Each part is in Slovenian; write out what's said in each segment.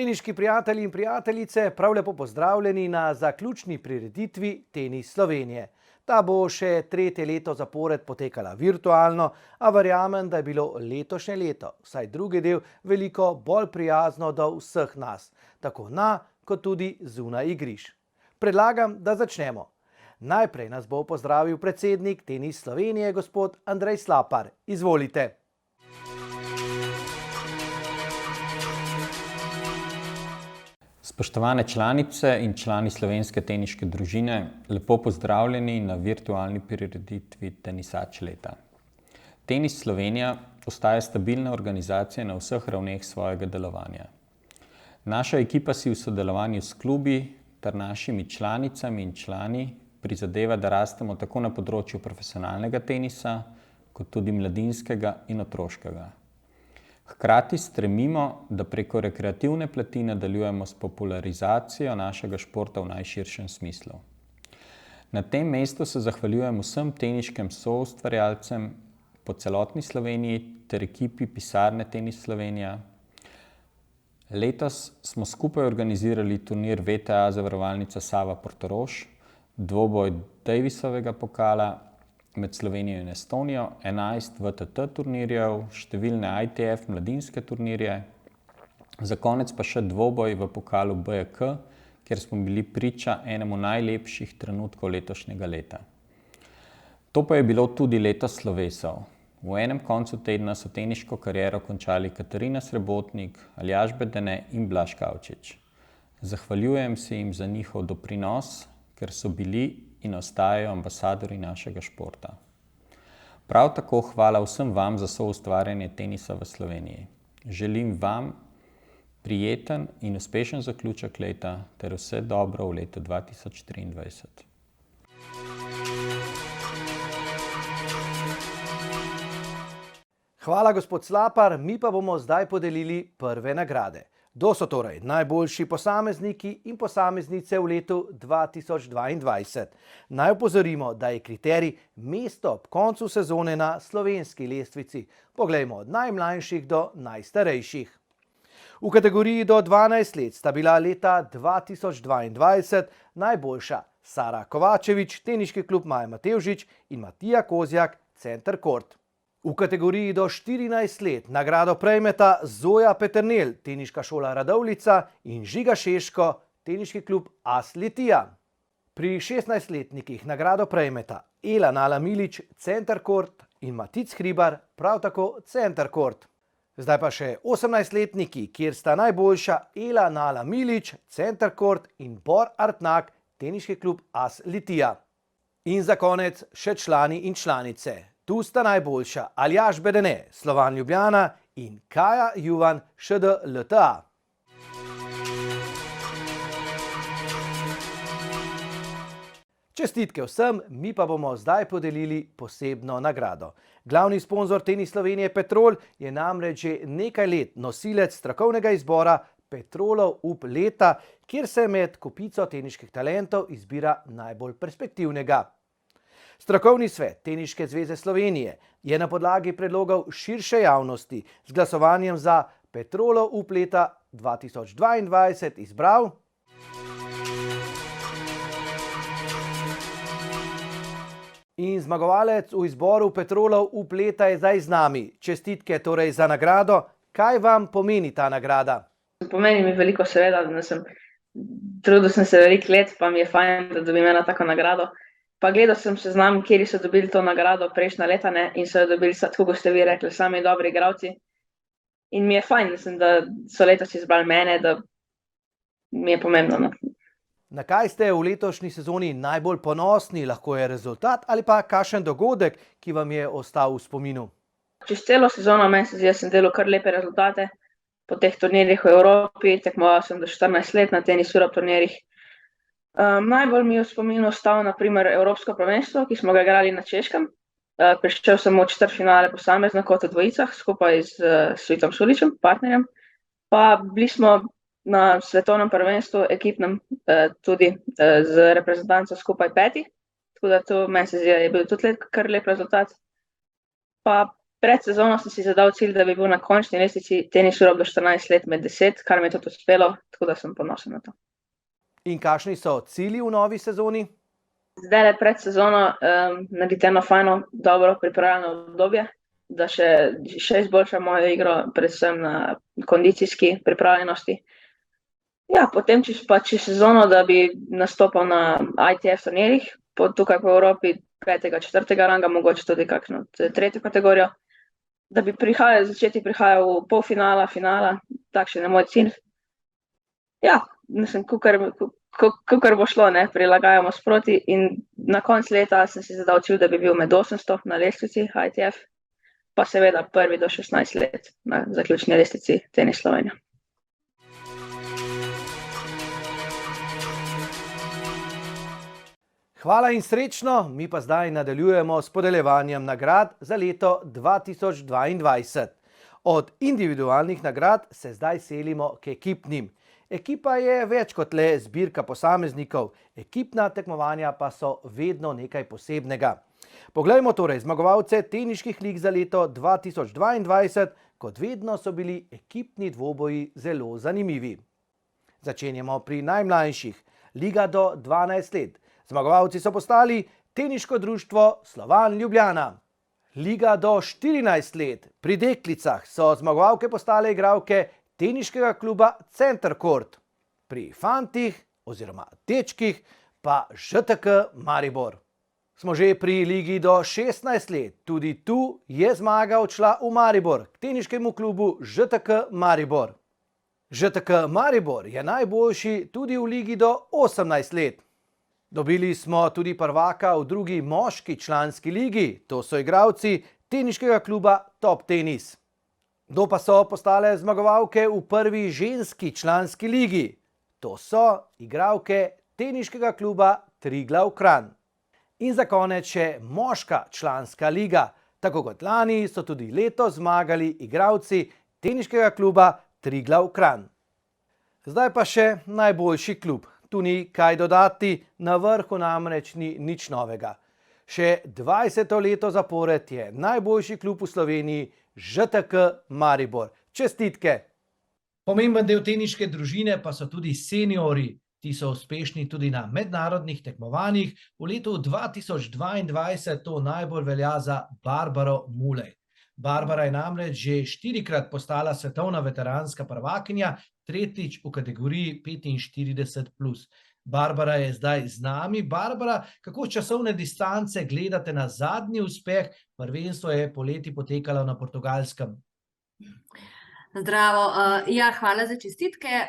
Teniški prijatelji in prijateljice, prav lepo pozdravljeni na zaključni prireditvi Tenis Slovenije. Ta bo še tretje leto zapored potekala virtualno, a verjamem, da je bilo letošnje leto, vsaj drugi del, veliko bolj prijazno do vseh nas, tako na, kot tudi zunaj igrišč. Predlagam, da začnemo. Najprej nas bo pozdravil predsednik Tenis Slovenije, gospod Andrej Slapar. Izvolite. Spoštovane članice in člani slovenske teniške družine, lepo pozdravljeni na virtualni prireditvi Tenisač leta. Tenis Slovenija ostaja stabilna organizacija na vseh ravneh svojega delovanja. Naša ekipa si v sodelovanju s klubi ter našimi članicami in člani prizadeva, da rastemo tako na področju profesionalnega tenisa, kot tudi mladinskega in otroškega. Hkrati stremimo, da preko rekreativne plati nadaljujemo s popularizacijo našega športa v najširšem smislu. Na tem mestu se zahvaljujem vsem teniškim soustvarjalcem po celotni Sloveniji ter ekipi pisarne Tenis Slovenija. Letos smo skupaj organizirali turnir VTA Zavarovalnica Sava Portorož, dvoboj Davisovega pokala med Slovenijo in Estonijo, 11 VTT turnirjev, številne ITF mladinske turnirje, za konec pa še dvoboj v pokalu BJK, kjer smo bili priča enemu najlepših trenutkov letošnjega leta. To pa je bilo tudi leto slovesov. V enem koncu tedna so teniško kariero končali Katarina Srebotnik, Aljaž Bedene in Blaž Kavčič. Zahvaljujem se jim za njihov doprinos, ker so bili in ostajajo ambasadorji našega športa. Prav tako hvala vsem vam za soustvarjanje tenisa v Sloveniji. Želim vam prijeten in uspešen zaključek leta ter vse dobro v letu 2023. Hvala, gospod Slapar, mi pa bomo zdaj podelili prve nagrade. Kdo so torej najboljši posamezniki in posameznice v letu 2022? Naj opozorimo, da je kriterij mesto ob koncu sezone na slovenski lestvici. Poglejmo od najmlajših do najstarejših. V kategoriji do 12 let sta bila leta 2022 najboljša Sara Kovačevič, teniški klub Maja Matevžič in Matija Kozjak, Center Court. V kategoriji do 14 let nagrado prejmeta Zoja Peternelj, teniška šola Radovljica in Žiga Šeško, teniški klub AS Litija. Pri 16-letnikih nagrado prejmeta Ela Nala Milič, Center Court in Matic Hribar, prav tako Center Court. Zdaj pa še 18-letniki, kjer sta najboljša Ela Nala Milič, Center Court in Bor Artnak, teniški klub AS Litija. In za konec še člani in članice. Tu sta najboljša Aljaž Bedene, Slovan Ljubljana in Kaja Juvan, ŠD LTA. Čestitke vsem, mi pa bomo zdaj podelili posebno nagrado. Glavni sponzor Tenis Slovenije Petrol je namreč že nekaj let nosilec strokovnega izbora Petrolov up leta, kjer se med kopico teniških talentov izbira najbolj perspektivnega. Strokovni svet Teniške zveze Slovenije je na podlagi predlogov širše javnosti z glasovanjem za Petrolov up leta 2022 izbral in zmagovalec v izboru Petrolov up leta je zdaj z nami. Čestitke torej za nagrado. Kaj vam pomeni ta nagrada? Pomeni mi veliko, seveda, trudil sem se veliko let, pa mi je fajn, da dobim eno tako nagrado. Pa gledal sem seznam, kjer so dobili to nagrado prejšnja leta, in so jo dobili, tako kot ste vi rekli, sami dobri igralci. In mi je fajn, da so letos izbrali mene, da mi je pomembno. Na kaj ste v letošnji sezoni najbolj ponosni? Lahko je rezultat ali pa kakšen dogodek, ki vam je ostal v spominu? Čez celo sezono meni se zdi, da sem delal kar lepe rezultate po teh turnirjih v Evropi, tekmoval sem do 14 let na Tennis Europe turnirjih. Najbolj mi je v spominu ostal na primer Evropsko prvenstvo, ki smo ga igrali na Češkem. Prišel sem v četrtfinale posamezno kot v dvojicah skupaj s Svitom Suličem, partnerjem. Pa bili smo na svetovnem prvenstvu ekipnem tudi z reprezentanco skupaj 5. Tako da to meni se zdi, je bil tudi kar lep rezultat. Pa Pred sezono sem si zadal cilj, da bi bil na končni lestvici Tennis Europe do 14 let med 10, kar mi je tudi uspelo, tako da sem ponosen na to. In kakšni so cilji v novi sezoni? Zdaj le pred sezono narediti eno fajno, dobro pripravljeno obdobje, da še izboljšam mojo igro, predvsem na kondicijski pripravljenosti. Ja, potem čez sezono, da bi nastopal na ITF turnirjih, tukaj po Evropi 5., 4. ranga, mogoče tudi kakšno 3. kategorijo, da bi začeti prihajal v polfinala, finala, takšen je moj cilj. Ja, mislim, kakor bo šlo, ne, prilagajamo sproti in na koncu leta sem si zadal cilj, da bi bil med 800 na lestvici ITF, pa seveda 1. do 16 let na zaključni lestvici Tenis Slovenija. Hvala in srečno, mi pa zdaj nadaljujemo s podeljevanjem nagrad za leto 2022. Od individualnih nagrad se zdaj selimo k ekipnim. Ekipa je več kot le zbirka posameznikov, ekipna tekmovanja pa so vedno nekaj posebnega. Poglejmo torej zmagovalce teniških lig za leto 2022, kot vedno so bili ekipni dvoboji zelo zanimivi. Začenjamo pri najmlajših, liga do 12 let. Zmagovalci so postali Teniško društvo Slovan Ljubljana. Liga do 14 let. Pri deklicah so zmagovalke postale igralke Teniškega kluba Center Court. Pri fantih oziroma dečkih pa ŽTK Maribor. Smo že pri ligi do 16 let. Tudi tu je zmaga odšla v Maribor, k teniškemu klubu ŽTK Maribor. ŽTK Maribor je najboljši tudi v ligi do 18 let. Dobili smo tudi prvaka v drugi moški članski ligi, to so igralci teniškega kluba Top Tenis. Kdo pa so postale zmagovalke v prvi ženski članski ligi? To so igralke teniškega kluba Triglav Kranj. In za konec še moška članska liga. Tako kot lani so tudi letos zmagali igralci teniškega kluba Triglav Kranj. Zdaj pa še najboljši klub. Tu ni kaj dodati, na vrhu namreč ni nič novega. Še 20. leto zapored je najboljši klub v Sloveniji ŽTK Maribor. Čestitke! Pomemben del teniške družine pa so tudi seniori. Ti so uspešni tudi na mednarodnih tekmovanjih. V letu 2022 to najbolj velja za Barbaro Mulej. Barbara je namreč že 4-krat postala svetovna veteranska prvakinja, 3. v kategoriji 45+. Barbara je zdaj z nami. Barbara, kako časovne distance gledate na zadnji uspeh? Prvenstvo je poleti potekalo na Portugalskem. Zdravo. Ja, hvala za čestitke.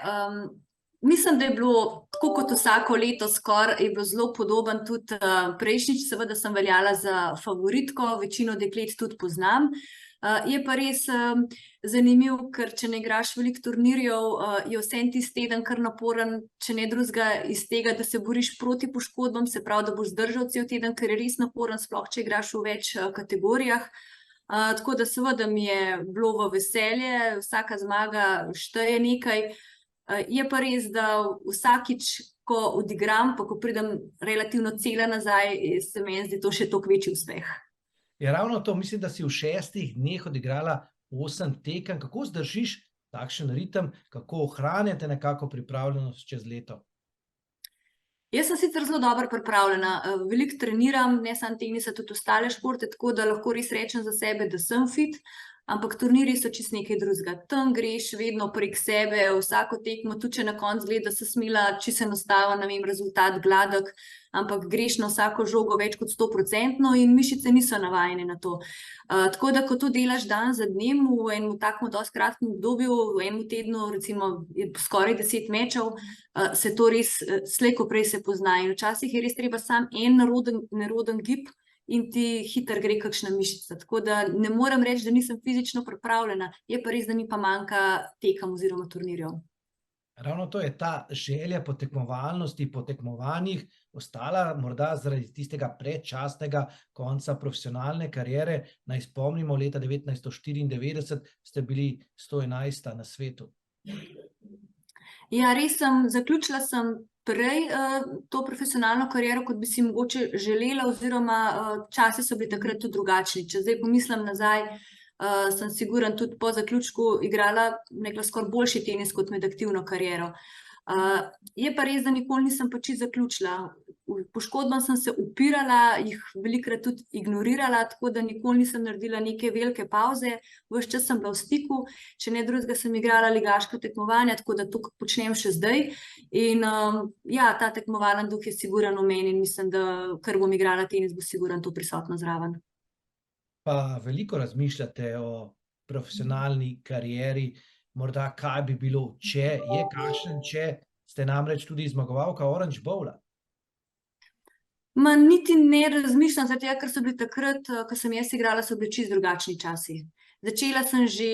Mislim, da je bilo, tako kot vsako leto skoraj, je bilo zelo podoben tudi prejšnjič. Seveda sem veljala za favoritko, večino deklet tudi poznam. Je pa res zanimiv, ker če ne igraš veliko turnirjev, je vsem tisti teden kar naporen, če ne drugega iz tega, da se boriš proti poškodbam, se pravi, da boš zdržal cel teden, ker je res naporen, sploh če igraš v več kategorijah. Tako da seveda mi je bilo v veselje, vsaka zmaga šteje nekaj. Je pa res, da vsakič, ko odigram, pa ko pridem relativno cela nazaj, se meni zdi to še toliko večji uspeh. Je ravno to, mislim, da si v 6 dneh odigrala 8 tekem. Kako zdržiš takšen ritem, kako ohranjate nekako pripravljenost čez leto? Jaz sem sicer zelo dobro pripravljena, veliko treniram, ne samo tenisa, tudi ostale športe, tako da lahko res rečem za sebe, da sem fit, ampak turnirji so čisto nekaj drugega. Tam greš vedno prek sebe, vsako tekmo, tudi če na koncu gleda se smela, če se enostaven, ne vem, rezultat gladek, ampak greš na vsako žogo več kot 100% in mišice niso navajene na to. Tako da, ko to delaš dan za dnem, v enem takem dosti kratkem obdobju, v enem tednu, recimo skoraj 10 mečev, se to res slej ko prej se pozna. In včasih je res treba sam en neroden gib in ti hitro gre kakšna mišica. Tako da ne morem reči, da nisem fizično pripravljena, je pa res, da mi pa manjka tekem oziroma turnirjev. Ravno to je ta želja po tekmovalnosti, po tekmovanjih ostala morda zaradi tistega predčasnega konca profesionalne kariere. Naj spomnimo, leta 1994 ste bili 111. na svetu. Ja, res zaključila sem prej to profesionalno kariero, kot bi si mogoče želela, oziroma časi so bili takrat tudi drugačni. Če zdaj pomislim nazaj, sem siguran tudi po zaključku igrala nekaj skoraj boljši tenis kot med aktivno kariero. Je pa res, da nikoli nisem pa čisto zaključila. Poškodbam sem se upirala, jih velikokrat tudi ignorirala, tako da nikoli nisem naredila neke velike pavze, ves čas sem bila v stiku, če ne drugega sem igrala ligaška tekmovanja, tako da to počnem še zdaj. In ja, ta tekmovalen duh je siguran v meni in mislim, da ker bom igrala tenis, bo siguran to prisotno zraven. Pa veliko razmišljate o profesionalni karieri, morda kaj bi bilo, če je kakšen, če ste namreč tudi zmagovalka Orange Bowla. Niti ne razmišljam, zaradi tega, ker so bili takrat, ko sem jaz igrala, so bili čisto drugačni časi. Začela sem že,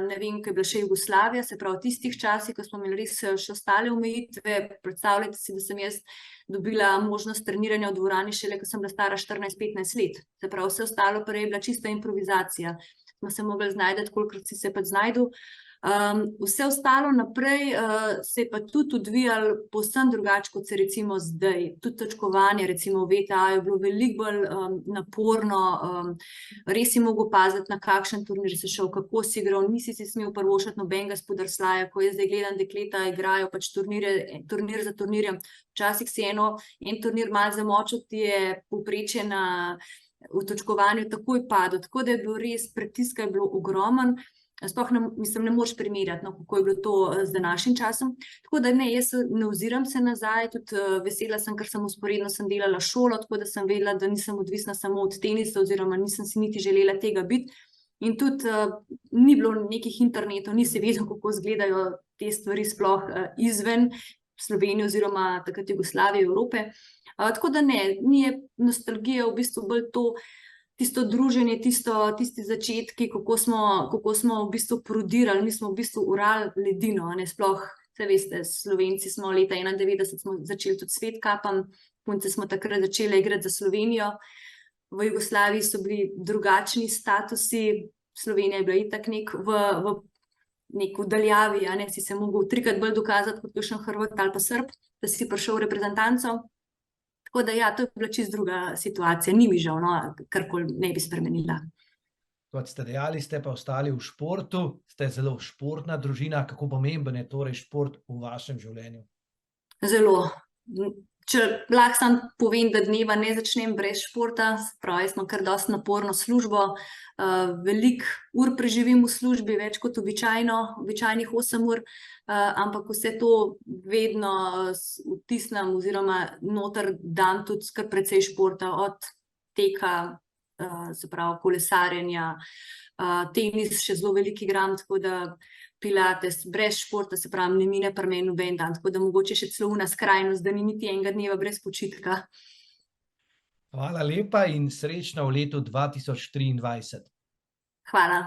ne vem, ko je bila še Jugoslavija, se pravi v tistih časih, ko smo imeli res še ostale omejitve. Predstavljajte si, da sem jaz dobila možnost treniranja v dvorani šele, ko sem bila stara 14-15 let. Se pravi, vse ostalo prej je bila čista improvizacija. Smo se mogli znajti, kolikrat si se pa znajdu. Vse ostalo naprej se je pa tudi odvijalo povsem drugače, kot se recimo zdaj. Tudi točkovanje recimo v VTA je bilo veliko bolj naporno, res si mogel paziti, na kakšen turnir si šel, kako si igral, nisi si smel privoščiti nobenega spodrsljaja, ko jaz zdaj gledam dekleta, igrajo pač turnir za turnirjem. Včasih si en turnir malo zamočil, ti je povprečje v točkovanju takoj padel, tako da je bilo res, pritiska je bilo ogromen. Sploh ne moreš primerjati, kako je bilo to z današnjim časom. Tako da ne, jaz ne oziram se nazaj, tudi vesela sem, ker sem vzporedno delala šolo, tako da sem vedela, da nisem odvisna samo od tenisa oziroma nisem si niti želela tega biti. In tudi ni bilo nekih internetov, nisi vedel, kako izgledajo te stvari sploh izven Slovenije oziroma takrat Jugoslavije, Evrope. Tako da ne, ni nostalgija v bistvu bolj tisto druženje, tisti začetki, kako smo v bistvu prodirali, mi smo v bistvu urali ledino, ne sploh, saj veste, Slovenci smo leta 91 smo začeli tudi svet kapam, punce smo takrat začele igrati za Slovenijo, v Jugoslaviji so bili drugačni statusi, Slovenija je bila itak nek v daljavi, si se mogel 3-krat bolj dokazati kot kakšen Hrvat ali pa Srb, da si prišel v reprezentanco. Tako da ja, to je bila čisto druga situacija, ni mi žal, karkoli ne bi spremenila. Kot ste dejali, ste pa ostali v športu, ste zelo športna družina, kako pomemben je torej šport v vašem življenju? Zelo. Če lahko samo povem, da dneva ne začnem brez športa, pravi, smo kar dosti naporno službo, veliko ur preživim v službi, več kot običajnih 8 ur, ampak vse to vedno vtisnem oziroma noter dam tudi kar precej športa, od teka, se pravi kolesarjenja, tenis še zelo veliko igram, tako da pilates, brez športa, se pravi, ne mine pri meni noben dan, tako da mogoče še celo ona skrajnost, da ni niti enega dneva brez počitka. Hvala lepa in srečno v letu 2023. Hvala.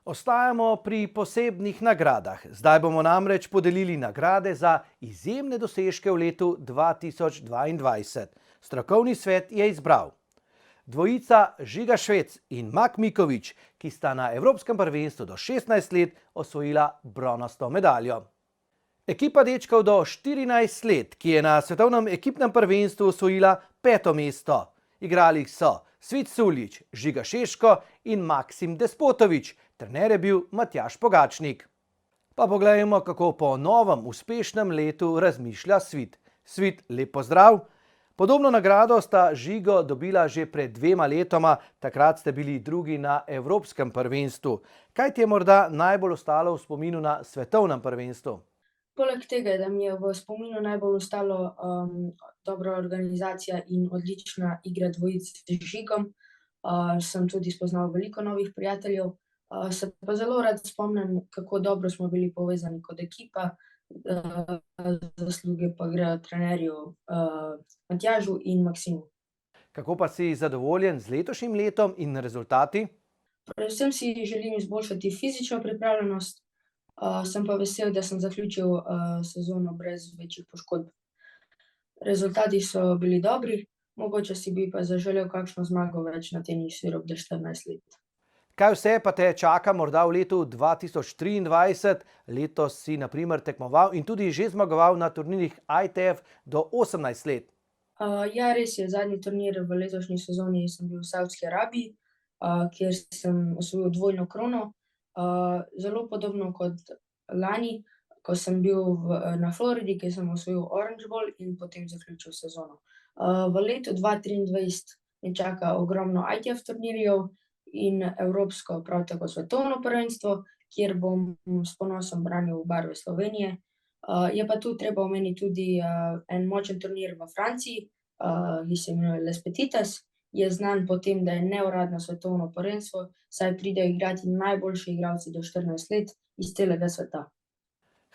Ostajamo pri posebnih nagradah. Zdaj bomo namreč podelili nagrade za izjemne dosežke v letu 2022. Strokovni svet je izbral dvojica Žiga Švec in Mak Mikovič, ki sta na Evropskem prvenstvu do 16 let osvojila bronasto medaljo. Ekipa dečkov do 14 let, ki je na svetovnem ekipnem prvenstvu osvojila 5. mesto. Igrali so Svit Suljić, Žiga Šeško in Maksim Despotovič. Trener je bil Matjaž Pogačnik. Pa poglejmo, kako po novem uspešnem letu razmišlja Svit. Svit, lep pozdrav. Podobno nagrado sta Žigo dobila že pred 2 letoma, takrat ste bili drugi na Evropskem prvenstvu. Kaj ti je morda najbolj ostalo v spominu na svetovnem prvenstvu? Poleg tega, da mi je v spominu najbolj ostalo dobra organizacija in odlična igra dvojice z Žigom, sem tudi spoznal veliko novih prijateljev. Se pa zelo rad spomnim, kako dobro smo bili povezani kot ekipa, zasluge pa grejo trenerju Matjažu in Maksimu. Kako pa si zadovoljen z letošnjim letom in rezultati? Predvsem si želim izboljšati fizično pripravljenost, sem pa vesel, da sem zaključil sezono brez večjih poškodb. Rezultati so bili dobri, mogoče si bi pa zaželel kakšno zmago več na tenisu Europe do 14 let. Kaj vse pa te čaka morda v letu 2023? Letos si na primer tekmoval in tudi že zmagoval na turnirjih ITF do 18 let. Ja, res je, zadnji turnir v letošnji sezoni sem bil v Savdski Arabiji, kjer sem osvojil dvojno krono. Zelo podobno kot lani, ko sem bil na Floridi, kjer sem osvojil Orange Bowl in potem zaključil sezono. V letu 2023 me čaka ogromno ITF turnirjev in evropsko, prav tako svetovno prvenstvo, kjer bom s ponosom branil barve Slovenije. Je pa tu treba omeniti tudi en močen turnir v Franciji, ki se imenuje Les Petites. Je znan po tem, da je neuradno svetovno prvenstvo, saj pridejo igrati najboljši igralci do 14 let iz celega sveta.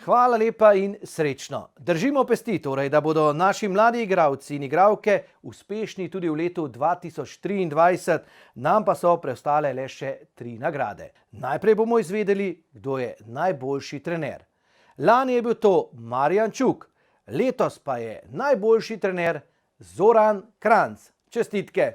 Hvala lepa in srečno. Držimo pesti, torej, da bodo naši mladi igralci in igralke uspešni tudi v letu 2023, nam pa so preostale le še 3 nagrade. Najprej bomo izvedeli, kdo je najboljši trener. Lani je bil to Marijan Čuk, letos pa je najboljši trener Zoran Kranjc. Čestitke!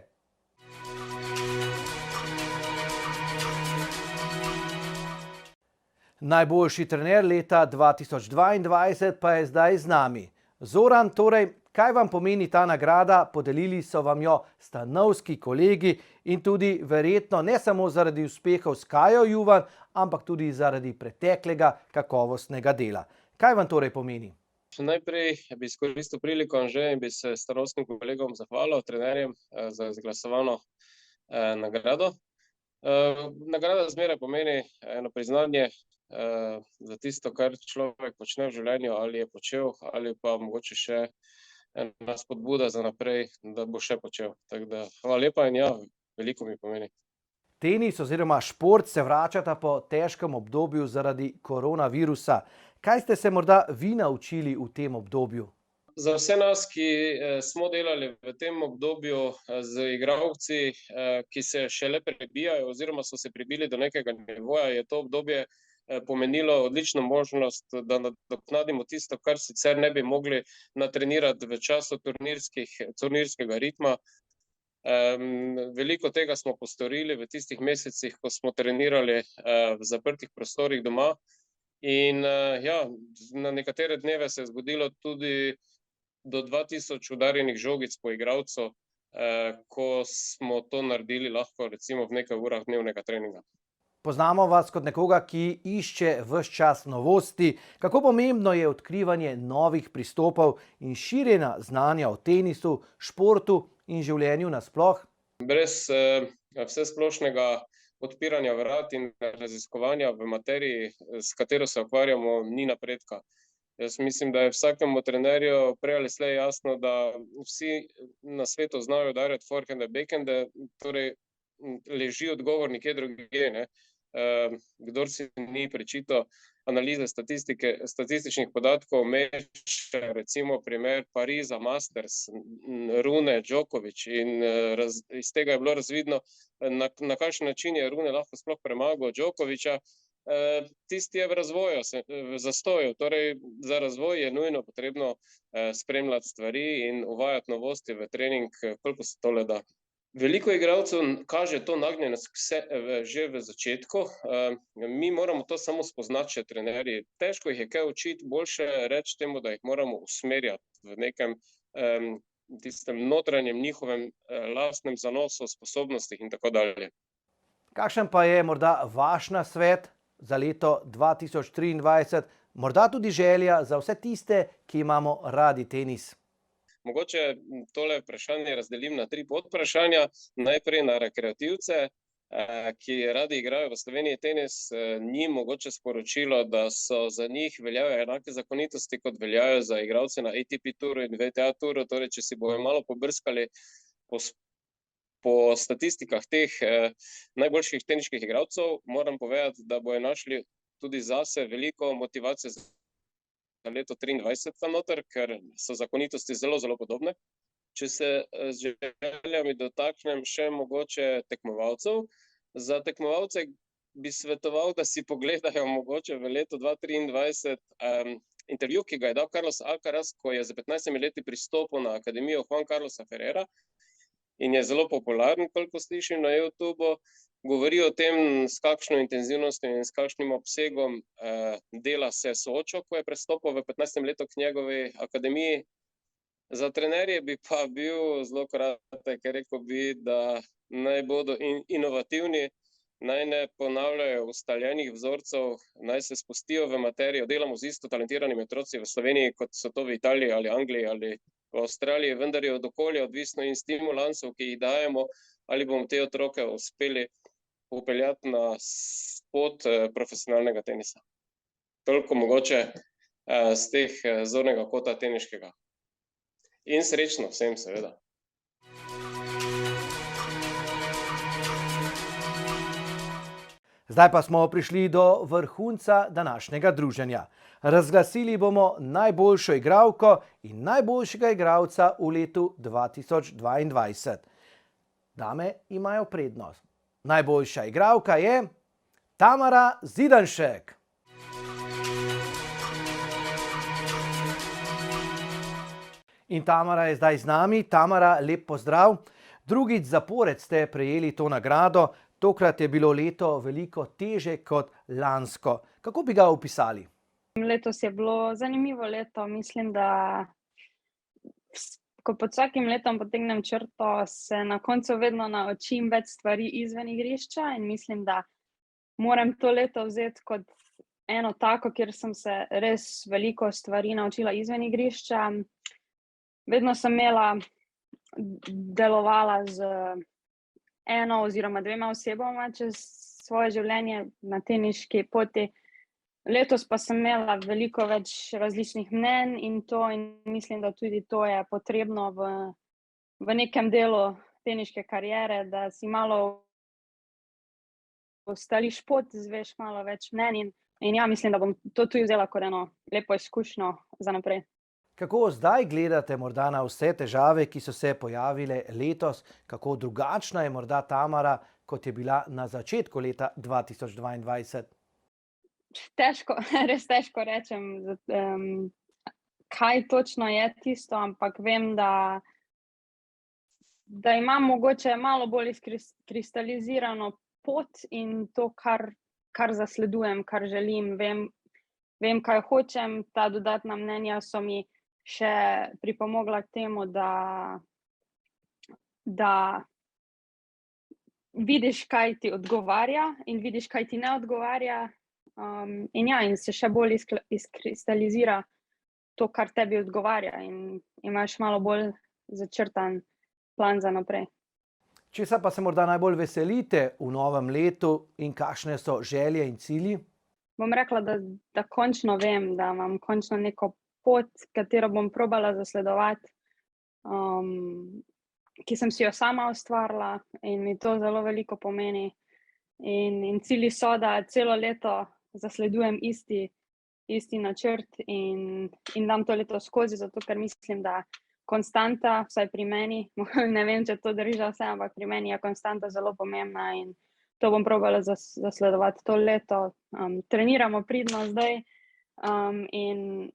Najboljši trener leta 2022 pa je zdaj z nami. Zoran, torej, kaj vam pomeni ta nagrada? Podelili so vam jo stanovski kolegi in tudi verjetno ne samo zaradi uspehov s Kajo Juvan, ampak tudi zaradi preteklega kakovostnega dela. Kaj vam torej pomeni? Najprej bi izkoristil priliko Anže in bi se stanovskim kolegom zahvalil, trenerjem, za izglasovano nagrado. Nagrada zmeraj pomeni eno priznanje za tisto, kar človek počne v življenju, ali je počel, ali pa mogoče še ena spodbuda za naprej, da bo še počel. Tako da hvala lepa in ja, veliko mi pomeni. Tenis oziroma šport se vračata po težkem obdobju zaradi koronavirusa. Kaj ste se morda vi naučili v tem obdobju? Za vse nas, ki smo delali v tem obdobju z igralci, ki se šele prebijajo oziroma so se prebili do nekega nivoja, je to obdobje pomenilo odlično možnost, da nadoknadimo tisto, kar sicer ne bi mogli natrenirati v času turnirskega ritma. Veliko tega smo postorili v tistih mesecih, ko smo trenirali v zaprtih prostorih doma. In ja, na nekatere dneve se je zgodilo tudi do 2000 udarjenih žogic po igralcu, ko smo to naredili lahko recimo v nekaj urah dnevnega treninga. Poznamo vas kot nekoga, ki išče ves čas novosti. Kako pomembno je odkrivanje novih pristopov in širjenja znanja o tenisu, športu in življenju nasploh? Brez vsesplošnega odpiranja vrat in raziskovanja v materiji, s katero se ukvarjamo, ni napredka. Jaz mislim, da je vsakemu trenerju prej ali slej jasno, da vsi na svetu znajo udarjati forehande, backhande, torej leži odgovor nekje drugje, ne. Kdor si ni prečital analize statističnih podatkov, meče recimo primer Pariza, Masters, Rune, Djokovic in iz tega je bilo razvidno, na kakšen način je Rune lahko sploh premagal Djokoviča. Tisti je v razvoju, v zastoju, torej za razvoj je nujno potrebno spremljati stvari in uvajati novosti v trening, koliko se to le da. Veliko igralcev kaže to nagnjenost že v začetku, mi moramo to samo spoznati še trenerji. Težko jih je kaj učiti, boljše reči temu, da jih moramo usmerjati v nekem tistem notranjem njihovem lastnem zanosu, sposobnostih in tako dalje. Kakšen pa je morda vaš nasvet za leto 2023, morda tudi želja za vse tiste, ki imamo radi tenis? Mogoče tole vprašanje razdelim na 3 podvprašanja. Najprej na rekreativce, ki radi igrajo v Sloveniji tenis, njim mogoče sporočilo, da so za njih veljajo enake zakonitosti, kot veljajo za igralce na ATP turu in WTA turu. Torej, če si bojo malo pobrskali po statistikah teh najboljših teniških igralcev, moram povedati, da bojo našli tudi zase veliko motivacije za leto 2023 tam noter, ker so zakonitosti zelo, zelo podobne. Če se z željami dotaknem še mogoče tekmovalcev. Za tekmovalce bi svetoval, da si pogledajo mogoče v letu 2023 intervju, ki ga je dal Carlos Alcaraz, ko je z 15 leti pristopil na Akademijo Juan Carlosa Ferrera in je zelo popularen, koliko slišim na YouTubeu. Govori o tem, s kakšno intenzivnostjo in s kakšnim obsegom dela se soočil, ko je prestopil v 15 letu k njegovi akademiji. Za trenerje bi pa bil zelo kratek, rekel bi, da naj bodo inovativni, naj ne ponavljajo ustaljenih vzorcev, naj se spustijo v materijo. Delamo z isto talentiranimi otroci v Sloveniji, kot so to v Italiji ali Angliji ali v Avstraliji, vendar je od okolja odvisno in stimulansov, ki jih dajemo, ali bomo te otroke uspeli upeljati na pot profesionalnega tenisa. Toliko mogoče z teh zornega kota teniškega. In srečno vsem, seveda. Zdaj pa smo prišli do vrhunca današnjega druženja. Razglasili bomo najboljšo igralko in najboljšega igralca v letu 2022. Dame imajo prednost. Najboljša igralka je Tamara Zidanšek. In Tamara je zdaj z nami. Tamara, lep pozdrav. Drugič zapored ste prejeli to nagrado. Tokrat je bilo leto veliko težje kot lansko. Kako bi ga opisali? Letos je bilo zanimivo leto. Mislim, da ko pod vsakim letom potegnem črto, se na koncu vedno naučim več stvari izven igrišča in mislim, da moram to leto vzeti kot eno tako, kjer sem se res veliko stvari naučila izven igrišča. Vedno sem delovala z eno oziroma dvema osebama čez svoje življenje na teniški poti. Letos pa sem imela veliko več različnih mnenj in mislim, da tudi to je potrebno v nekem delu teniške kariere, da si malo ustališ pot, izveš malo več mnenj in ja, mislim, da bom to tudi vzela kot eno lepo izkušnjo za naprej. Kako zdaj gledate morda na vse težave, ki so se pojavile letos? Kako drugačna je morda Tamara, kot je bila na začetku leta 2022? Težko, res težko rečem, kaj točno je tisto, ampak vem, da imam mogoče malo bolj kristalizirano pot in to, kar zasledujem, kar želim. Vem, kaj hočem, ta dodatna mnenja so mi še pripomogla k temu, da vidiš, kaj ti odgovarja in vidiš, kaj ti ne odgovarja. In se še bolj izkristalizira to, kar tebi odgovarja in imaš malo bolj začrtan plan za naprej. Česa pa se morda najbolj veselite v novem letu in kakšne so želje in cilji? Bom rekla, da končno vem, da imam končno neko pot, katero bom probala zasledovati, ki sem si jo sama ustvarila in mi to zelo veliko pomeni. In cilji so, da celo leto zasledujem isti načrt in dam to leto skozi, zato ker mislim, da konstanta, vsaj pri meni, ne vem, če to drži za vse, ampak pri meni je konstanta zelo pomembna in to bom probala zasledovati to leto. Treniramo pridno zdaj in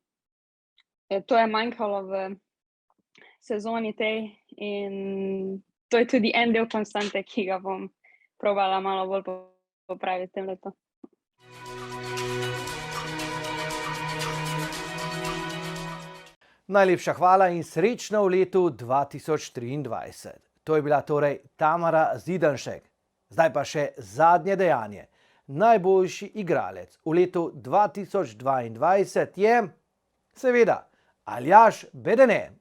to je manjkalo v sezoni tej in to je tudi en del konstante, ki ga bom probala malo bolj popraviti tem letu. Najlepša hvala in srečno v letu 2023. To je bila torej Tamara Zidanšek. Zdaj pa še zadnje dejanje. Najboljši igralec v letu 2022 je seveda Aljaž Bedene.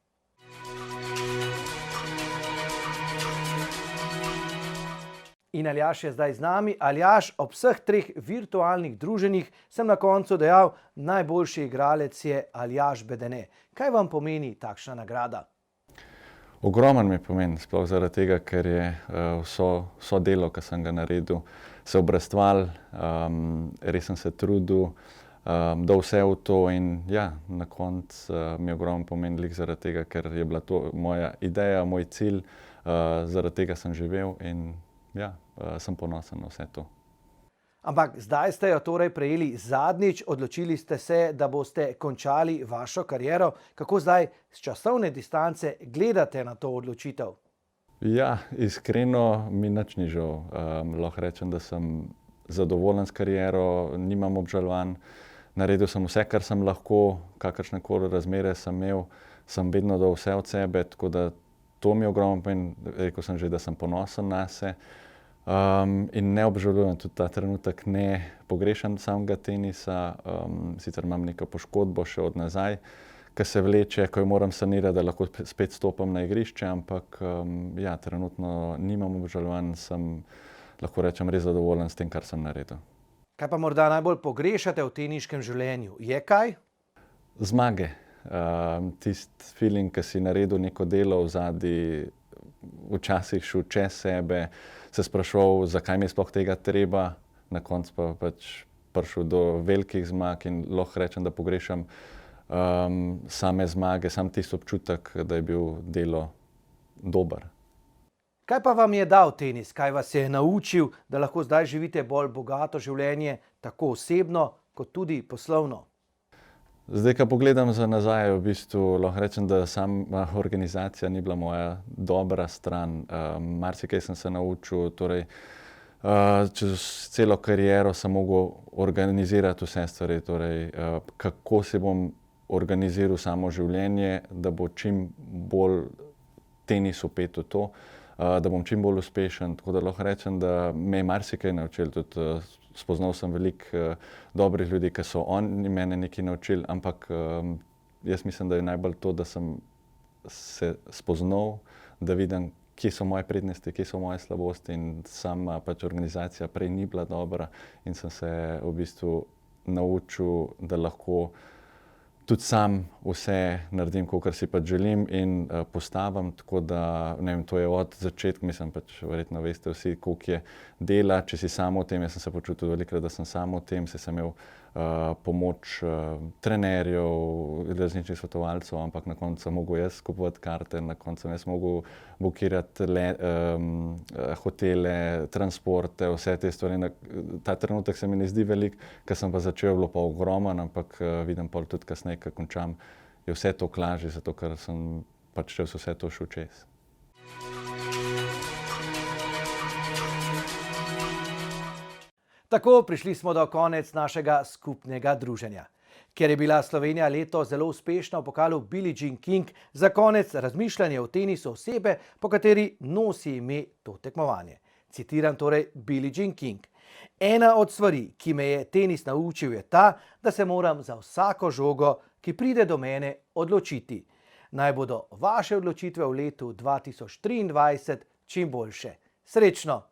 In Aljaž je zdaj z nami. Aljaž, ob vseh treh virtualnih druženjih sem na koncu dejal, najboljši igralec je Aljaž Bedene. Kaj vam pomeni takšna nagrada? Ogromen mi pomeni, sploh zaradi tega, ker je vso delo, ki sem ga naredil, se obrestval, res sem se trudil, dal vse v to in ja, na koncu mi je ogromen pomen zaradi tega, ker je bila to moja ideja, moj cilj, zaradi tega sem živel in ja, sem ponosen na vse to. Ampak zdaj ste jo torej prejeli zadnjič, odločili ste se, da boste končali vašo kariero. Kako zdaj z časovne distance gledate na to odločitev? Ja, iskreno mi nič ni žal. Lahko rečem, da sem zadovoljen s kariero, nimam obžalovanj. naredil sem vse, kar sem lahko, kakršnekoli razmere sem imel, sem vedno dal vse od sebe, tako da to mi je ogromno pomeni, rekel sem že, da sem ponosen nase. In ne obžalujem tudi ta trenutek, ne pogrešam samega tenisa, sicer imam neko poškodbo še od nazaj, ki se vleče, ko jo moram sanirati, da lahko spet stopim na igrišče, ampak ja, trenutno nimam obžalovanj, sem, lahko rečem, res zadovoljen s tem, kar sem naredil. Kaj pa morda najbolj pogrešate v teniškem življenju? Je kaj? Zmage. Tisti feeling, ki si naredil neko delo vzadi, včasih šel čez sebe, se spraševal, zakaj mi je sploh tega treba, na koncu pa pač prišel do velikih zmag in lahko rečem, da pogrešam same zmage, sam tisti občutek, da je bil delo dober. Kaj pa vam je dal tenis? Kaj vas je naučil, da lahko zdaj živite bolj bogato življenje, tako osebno kot tudi poslovno? Zdaj, ko pogledam za nazaj, v bistvu lahko rečem, da sama organizacija ni bila moja dobra stran. Marsikaj sem se naučil, torej čez celo kariero sem mogel organizirati vse stvari, torej kako si bom organiziral samo življenje, da bo čim bolj tenis vpet v to, da bom čim bolj uspešen. Tako da lahko rečem, da me je marsikaj naučil, tudi spoznal sem veliko dobrih ljudi, ki so oni mene nekaj naučili, ampak jaz mislim, da je najbolj to, da sem se spoznal, da vidim, kje so moje prednosti, kje so moje slabosti, in sama pač organizacija prej ni bila dobra in sem se v bistvu naučil, da lahko tudi sam vse naredim, kakor si pač želim in postavim, tako da, ne vem, to je od začetka, mislim pač, verjetno veste vsi, koliko je dela, če si samo v tem, jaz sem se počutil velikokrat, da sem samo v tem, sem imel pomoč trenerjev, različnih svetovalcev, ampak na koncu sem mogel jaz kupovati karte, na koncu sem jaz mogel bukirati hotele, transporte, vse te stvari. Ta trenutek se mi ne zdi velik, ker sem pa začel, bilo pa ogromen, ampak vidim pol tudi kasneje, ko končam, je vse to lažje, zato ker sem pač čez vse to šel čez. Tako, prišli smo do konec našega skupnega druženja. Ker je bila Slovenija letos zelo uspešna v pokalu Billie Jean King, za konec razmišljanje o tenisu osebe, po kateri nosi ime to tekmovanje. Citiram torej Billie Jean King. Ena od stvari, ki me je tenis naučil, je ta, da se moram za vsako žogo, ki pride do mene, odločiti. Naj bodo vaše odločitve v letu 2023 čim boljše. Srečno!